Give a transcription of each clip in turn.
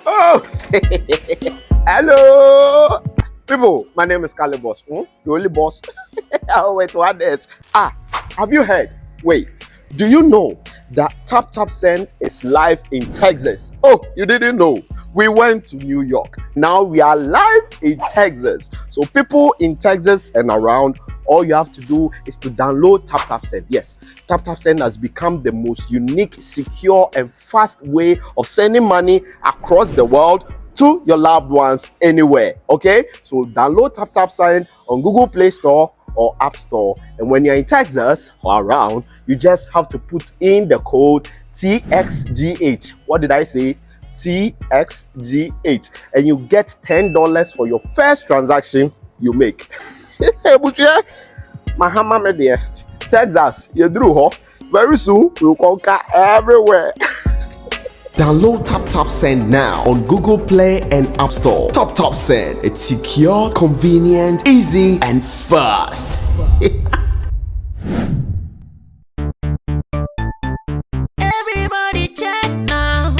Oh, hello, people. My name is Kale Boss. The only boss. Oh, wait, what else? Have you heard? Wait, do you know that Tap Tap Send is live in Texas? Oh, you didn't know? We went to New York. Now we are live in Texas. So people in Texas and around, all you have to do is to download Tap Tap Send. Yes, Tap Tap Send has become the most unique, secure, and fast way of sending money across the world to your loved ones anywhere. Okay, so download Tap Tap Send on Google Play Store or App Store, and when you're in Texas or around, you just have to put in the code TXGH. What did I say? TXGH, and you get $10 for your first transaction you make. But yeah, Mahama Media, Texas, you drew, huh? Very soon we'll conquer everywhere. Download Tap Tap Send now on Google Play and App Store. Tap Tap Send. It's secure, convenient, easy, and fast. Everybody check now.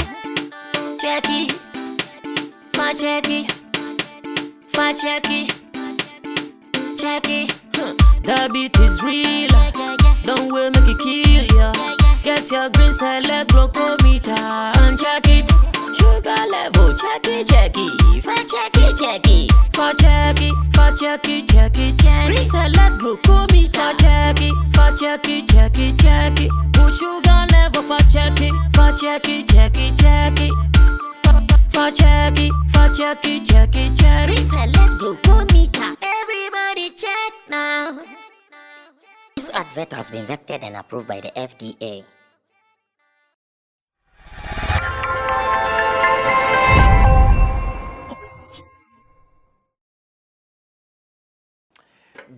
Check it. Fa check it. Fa check it. Check it. The beat is real. Don't will make it kill ya. Get your green select glucometer and check it. Sugar level, check it, check it. Fa check it, check it. Fa check it, fa check it, check it, check it. Green select glucometer, check it, fa check it, check it, check it. Put sugar level, fa check it, fa check it, check it, check it. Fa check it, fa check it, check it, check it. Green select glucometer. Everybody check now. This advert has been vetted and approved by the FDA.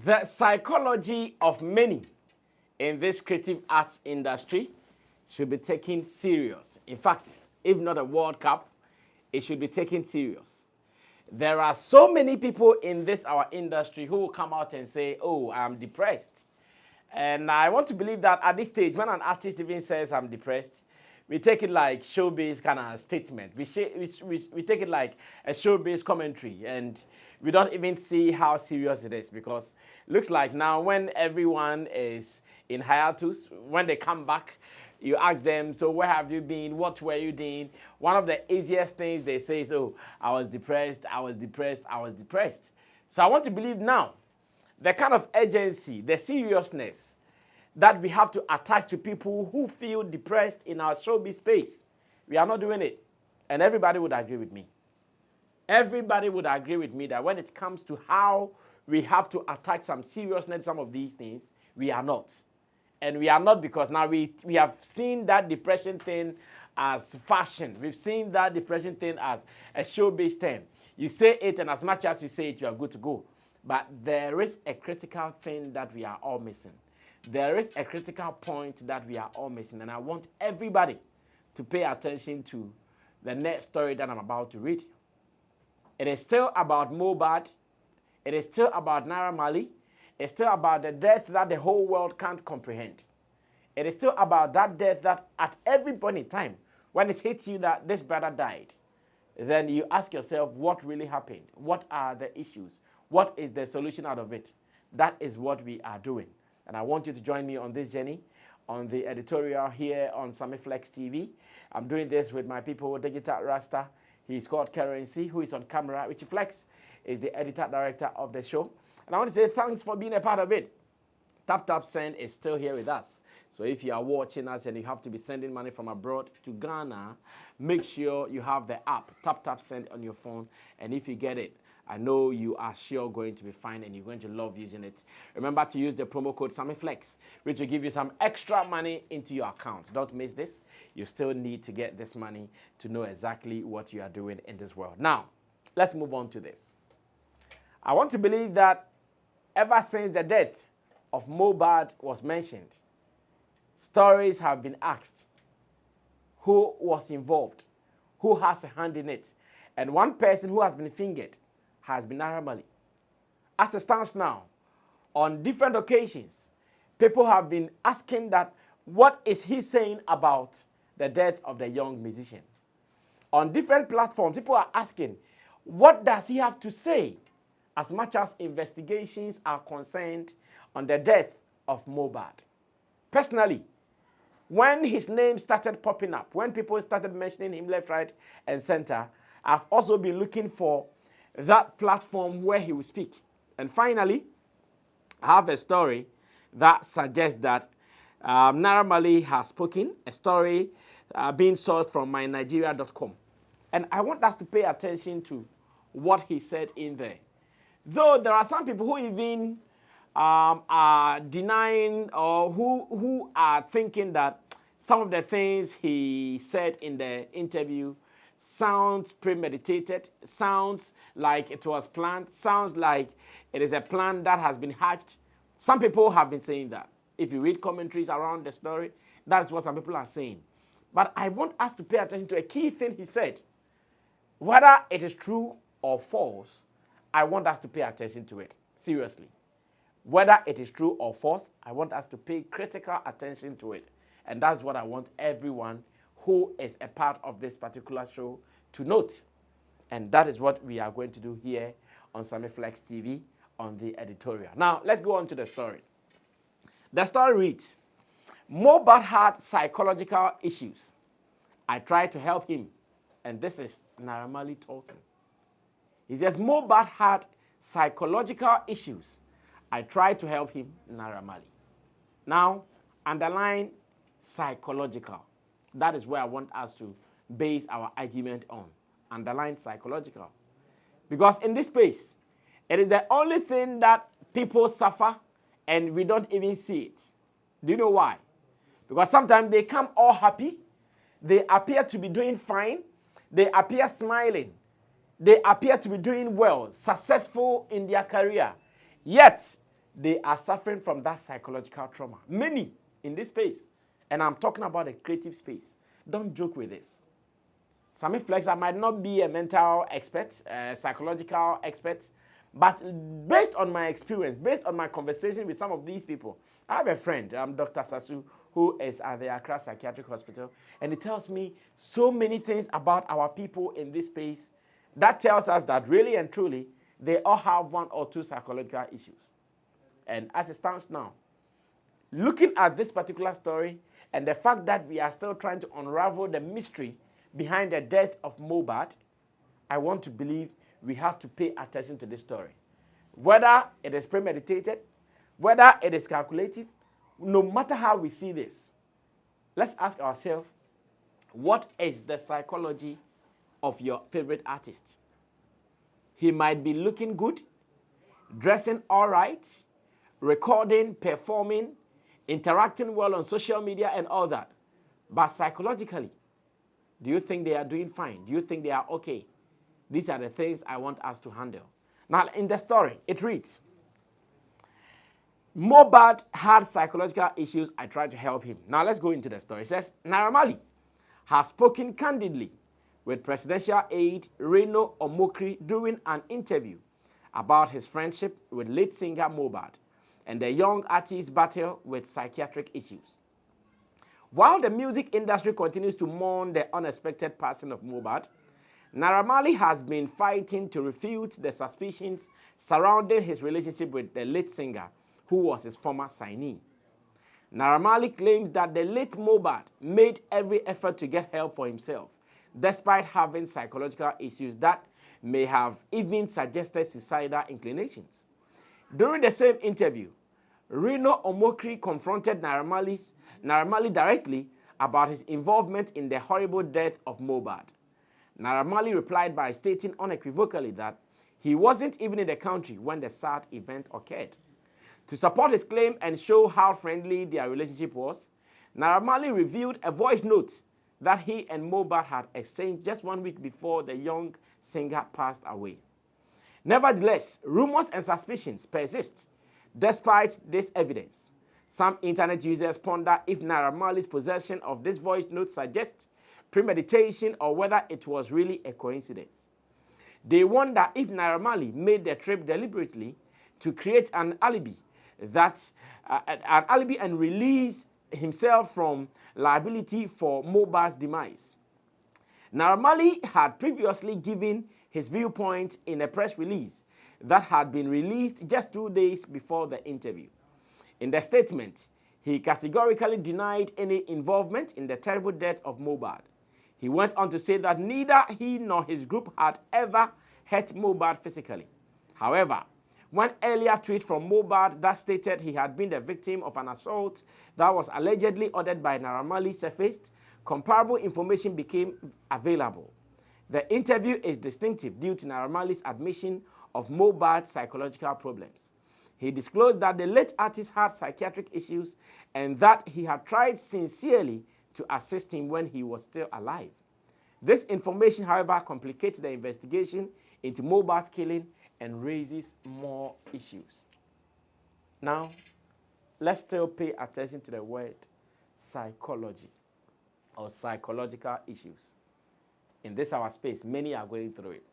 The psychology of many in this creative arts industry should be taken serious. In fact, if not a World Cup, it should be taken serious. There are so many people in this our industry who will come out and say, oh, I'm depressed. And I want to believe that at this stage, when an artist even says I'm depressed, we take it like showbiz kind of statement. We take it like a showbiz commentary, and we don't even see how serious it is, because it looks like now when everyone is in hiatus, when they come back, you ask them, so where have you been? What were you doing? One of the easiest things they say is, oh, I was depressed, I was depressed, I was depressed. So I want to believe now the kind of urgency, the seriousness that we have to attach to people who feel depressed in our showbiz space. We are not doing it. And everybody would agree with me. Everybody would agree with me that when it comes to how we have to attach some seriousness to some of these things, we are not. And we are not because now we have seen that depression thing as fashion. We've seen that depression thing as a showbiz term. You say it, and as much as you say it, you are good to go. But there is a critical thing that we are all missing. There is a critical point that we are all missing, and I want everybody to pay attention to the next story that I'm about to read. It is still about Mohbad. It is still about Naira Marley. It's still about the death that the whole world can't comprehend. It is still about that death that at every point in time, when it hits you that this brother died, then you ask yourself what really happened? What are the issues? What is the solution out of it? That is what we are doing. And I want you to join me on this journey, on the editorial here on Sammy Flex TV. I'm doing this with my people, Digital Rasta. He's called Currency, who is on camera. Richie Flex is the editor director of the show. And I want to say thanks for being a part of it. Tap Tap Send is still here with us. So if you are watching us and you have to be sending money from abroad to Ghana, make sure you have the app, Tap Tap Send, on your phone. And if you get it, I know you are sure going to be fine and you're going to love using it. Remember to use the promo code SammyFlex, which will give you some extra money into your account. Don't miss this. You still need to get this money to know exactly what you are doing in this world. Now, let's move on to this. I want to believe that ever since the death of Mohbad was mentioned, stories have been asked. Who was involved? Who has a hand in it? And one person who has been fingered has been Naira Marley. As it stands now, on different occasions, people have been asking that what is he saying about the death of the young musician? On different platforms, people are asking, what does he have to say as much as investigations are concerned on the death of Mohbad? Personally, when his name started popping up, when people started mentioning him left, right, and center, I've also been looking for that platform where he will speak. And finally, I have a story that suggests that Naira Marley has spoken, a story being sourced from mynigeria.com. And I want us to pay attention to what he said in there. Though there are some people who even are denying or who are thinking that some of the things he said in the interview sounds premeditated, sounds like it was planned, sounds like it is a plan that has been hatched. Some people have been saying that. If you read commentaries around the story, that's what some people are saying. But I want us to pay attention to a key thing he said. Whether it is true or false, I want us to pay attention to it, seriously. Whether it is true or false, I want us to pay critical attention to it. And that's what I want everyone who is a part of this particular show to note. And that is what we are going to do here on Sammy Flex TV on the editorial. Now, let's go on to the story. The story reads, Mohbad had psychological issues. I tried to help him. And this is Naira Marley talking. He says, Mohbad had psychological issues. I tried to help him, Naira Marley. Now, underline psychological. That is where I want us to base our argument on. Underline psychological. Because in this space, it is the only thing that people suffer and we don't even see it. Do you know why? Because sometimes they come all happy. They appear to be doing fine. They appear smiling. They appear to be doing well, successful in their career. Yet, they are suffering from that psychological trauma. Many in this space. And I'm talking about a creative space. Don't joke with this. Sammy Flex, I might not be a mental expert, psychological expert, but based on my experience, based on my conversation with some of these people, I have a friend, Dr. Sasu, who is at the Accra Psychiatric Hospital, and he tells me so many things about our people in this space that tells us that really and truly, they all have one or two psychological issues. And as it stands now, looking at this particular story and the fact that we are still trying to unravel the mystery behind the death of Mohbad, I want to believe we have to pay attention to this story. Whether it is premeditated, whether it is calculated, no matter how we see this, let's ask ourselves, what is the psychology of your favorite artist? He might be looking good, dressing all right, recording, performing, interacting well on social media and all that. But psychologically, do you think they are doing fine? Do you think they are okay? These are the things I want us to handle. Now, in the story, it reads, Mohbad had psychological issues. I tried to help him. Now, let's go into the story. It says, Naira Marley has spoken candidly with presidential aide Reno Omokri during an interview about his friendship with lead singer Mohbad and the young artist's battle with psychiatric issues. While the music industry continues to mourn the unexpected passing of Mohbad, Naira Marley has been fighting to refute the suspicions surrounding his relationship with the lead singer, who was his former signee. Naira Marley claims that the late Mohbad made every effort to get help for himself, despite having psychological issues that may have even suggested suicidal inclinations. During the same interview, Reno Omokri confronted Naira Marley directly about his involvement in the horrible death of Mohbad. Naira Marley replied by stating unequivocally that he wasn't even in the country when the sad event occurred. To support his claim and show how friendly their relationship was, Naira Marley revealed a voice note that he and Mohbad had exchanged just 1 week before the young singer passed away. Nevertheless, rumors and suspicions persist. Despite this evidence, some internet users ponder if Naira Marley's possession of this voice note suggests premeditation or whether it was really a coincidence. They wonder if Naira Marley made the trip deliberately to create an alibi and release himself from liability for Mohbad's demise. Naira Marley had previously given his viewpoint in a press release that had been released just 2 days before the interview. In the statement, he categorically denied any involvement in the terrible death of Mohbad. He went on to say that neither he nor his group had ever hurt Mohbad physically. However, one earlier tweet from Mohbad that stated he had been the victim of an assault that was allegedly ordered by Naira Marley surfaced, comparable information became available. The interview is distinctive due to Naira Marley's admission of Mohbad's psychological problems. He disclosed that the late artist had psychiatric issues and that he had tried sincerely to assist him when he was still alive. This information, however, complicates the investigation into Mohbad's killing and raises more issues. Now, let's still pay attention to the word psychology or psychological issues. In this our space, many are going through it.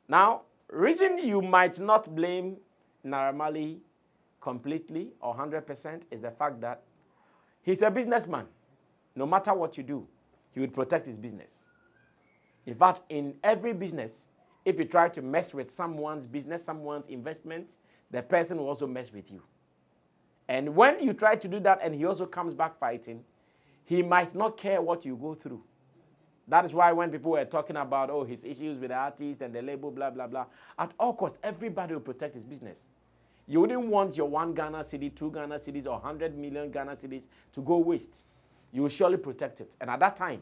Now, reason you might not blame Naira Marley completely or 100% is the fact that he's a businessman. No matter what you do, he would protect his business. In fact, in every business, if you try to mess with someone's business, someone's investments, the person will also mess with you. And when you try to do that and he also comes back fighting, he might not care what you go through. That is why when people were talking about, oh, his issues with the artist and the label, blah, blah, blah, at all costs, everybody will protect his business. You wouldn't want your 1 Ghana city, 2 Ghana cities, or 100 million Ghana cities to go waste. You will surely protect it. And at that time,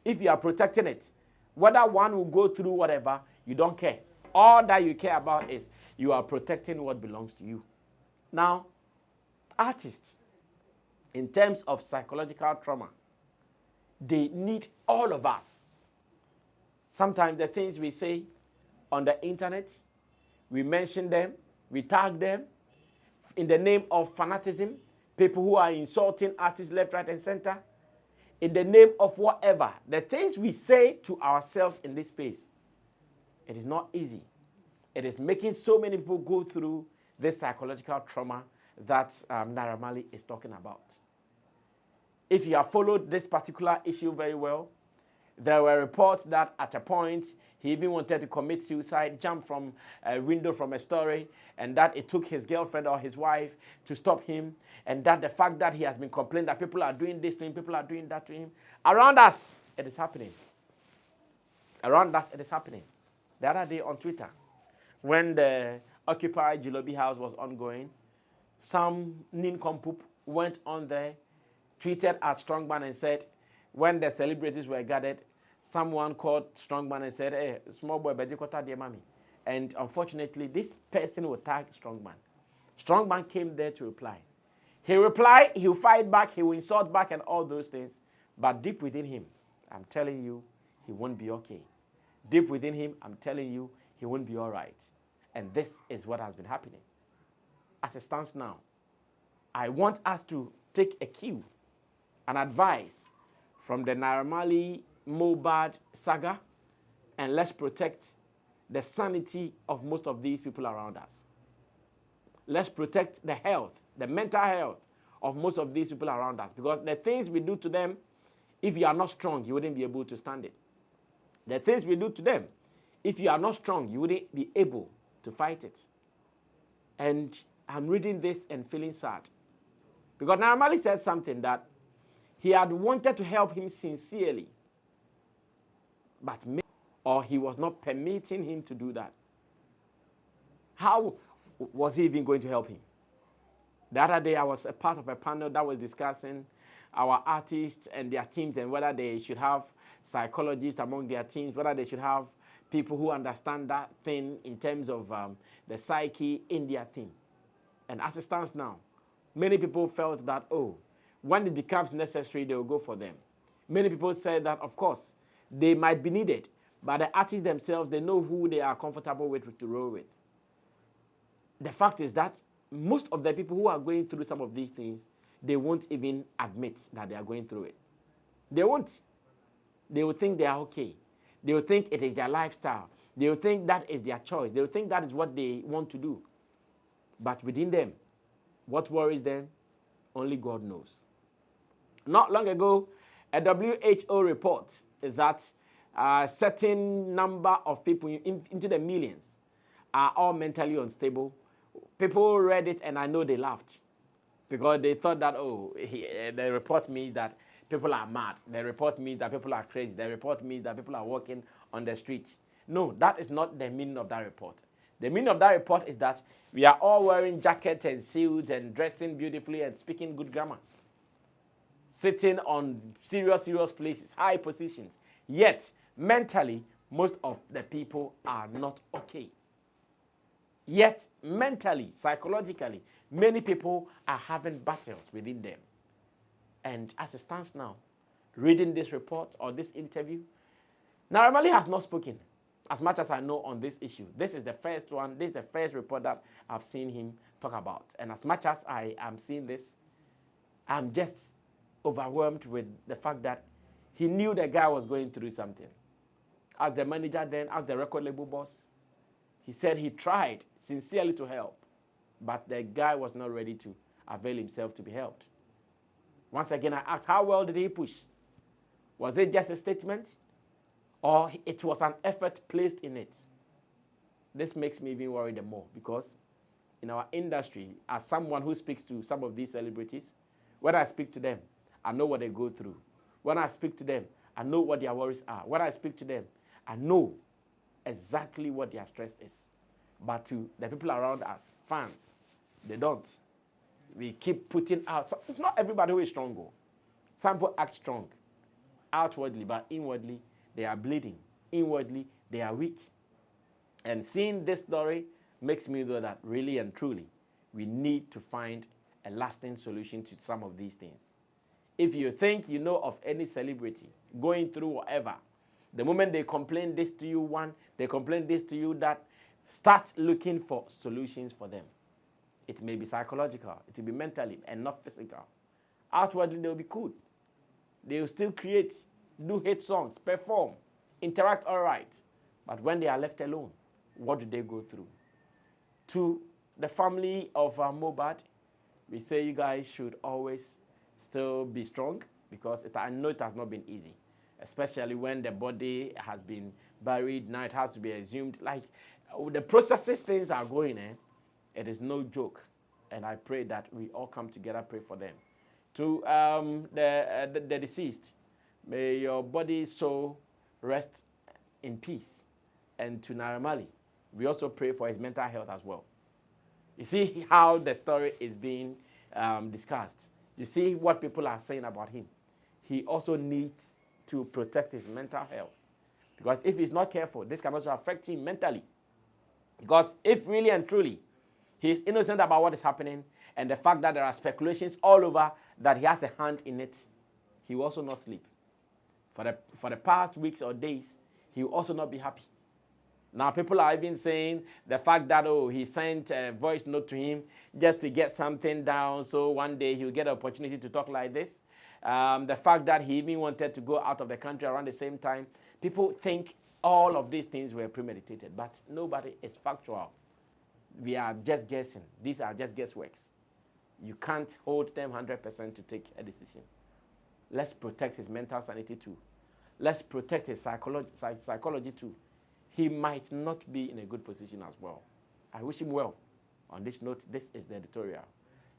if you are protecting it, whether one will go through whatever, you don't care. All that you care about is you are protecting what belongs to you. Now, artists, in terms of psychological trauma, they need all of us. Sometimes the things we say on the internet, we mention them, we tag them in the name of fanaticism, people who are insulting artists left, right, and center, in the name of whatever. The things we say to ourselves in this space, it is not easy. It is making so many people go through this psychological trauma that Naira Marley is talking about. If you have followed this particular issue very well, there were reports that at a point he even wanted to commit suicide, jump from a window from a story, and that it took his girlfriend or his wife to stop him, and that the fact that he has been complaining that people are doing this to him, people are doing that to him. Around us, it is happening. Around us, it is happening. The other day on Twitter, when the Occupy Jilobi House was ongoing, some nincompoop went on there, tweeted at Strongman and said, when the celebrities were gathered, someone called Strongman and said, hey, small boy, Bejikota dear mommy. And unfortunately, this person will tag Strongman. Strongman came there to reply. He replied, he'll fight back, he will insult back and all those things. But deep within him, I'm telling you, he won't be okay. Deep within him, I'm telling you, he won't be all right. And this is what has been happening. As it stands now, I want us to take a cue, an advice from the Naira Marley Mohbad saga, and let's protect the sanity of most of these people around us. Let's protect the health, the mental health of most of these people around us, because the things we do to them, if you are not strong, you wouldn't be able to stand it. The things we do to them, if you are not strong, you wouldn't be able to fight it. And I'm reading this and feeling sad, because Naira Marley said something that he had wanted to help him sincerely, but or he was not permitting him to do that. How was he even going to help him? The other day, I was a part of a panel that was discussing our artists and their teams and whether they should have psychologists among their teams, whether they should have people who understand that thing in terms of the psyche in their team. And as it stands now, many people felt that, oh, when it becomes necessary, they will go for them. Many people said that, of course, they might be needed, but the artists themselves, they know who they are comfortable with to roll with. The fact is that most of the people who are going through some of these things, they won't even admit that they are going through it. They won't. They will think they are okay. They will think it is their lifestyle. They will think that is their choice. They will think that is what they want to do. But within them, what worries them, only God knows. Not long ago, A WHO report is that a certain number of people into the millions are all mentally unstable. People read it and I know they laughed because they thought that, the report means that people are mad. The report means that people are crazy. The report means that people are walking on the street. No, that is not the meaning of that report. The meaning of that report is that we are all wearing jackets and suits and dressing beautifully and speaking good grammar, sitting on serious places, high positions. Yet, mentally, most of the people are not okay. Yet, mentally, psychologically, many people are having battles within them. And as it stands now, reading this report or this interview, Naira Marley has not spoken, as much as I know on this issue. This is the first one, this is the first report that I've seen him talk about. And as much as I am seeing this, I'm just overwhelmed with the fact that he knew the guy was going through something. As the manager then, as the record label boss, he said he tried sincerely to help, but the guy was not ready to avail himself to be helped. Once again, I asked, how well did he push? Was it just a statement? Or it was an effort placed in it? This makes me even worry the more because in our industry, as someone who speaks to some of these celebrities, when I speak to them, I know what they go through. When I speak to them, I know what their worries are. When I speak to them, I know exactly what their stress is. But to the people around us, fans, they don't. We keep putting out. So it's not everybody who is strong. Some people act strong outwardly, but inwardly, they are bleeding. Inwardly, they are weak. And seeing this story makes me know that really and truly, we need to find a lasting solution to some of these things. If you think you know of any celebrity going through whatever, the moment they complain this to you, they complain this to you, that, start looking for solutions for them. It may be psychological, it will be mentally and not physical. Outwardly, they'll be cool. They'll still create, do hit songs, perform, interact all right. But when they are left alone, what do they go through? To the family of Mohbad, we say you guys should always still be strong because I know it has not been easy, especially when the body has been buried. Now it has to be exhumed. Like the processes things are going, it is no joke. And I pray that we all come together, pray for them. To the deceased, may your body soul rest in peace. And to Naira Marley, we also pray for his mental health as well. You see how the story is being discussed. You see what people are saying about him. He also needs to protect his mental health. Because if he's not careful, this can also affect him mentally. Because if really and truly he is innocent about what is happening and the fact that there are speculations all over that he has a hand in it, he will also not sleep. For the past weeks or days, he will also not be happy. Now, people are even saying the fact that, he sent a voice note to him just to get something down, so one day he'll get an opportunity to talk like this. The fact that he even wanted to go out of the country around the same time. People think all of these things were premeditated, but nobody is factual. We are just guessing. These are just guessworks. You can't hold them 100% to take a decision. Let's protect his mental sanity too. Let's protect his psychology too. He might not be in a good position as well. I wish him well. On this note, this is the editorial.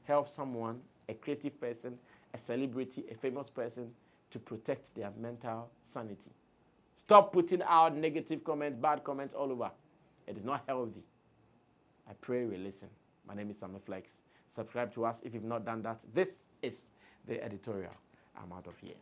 Help someone, a creative person, a celebrity, a famous person, to protect their mental sanity. Stop putting out negative comments, bad comments all over. It is not healthy. I pray we listen. My name is Sammy Flex. Subscribe to us if you've not done that. This is the editorial. I'm out of here.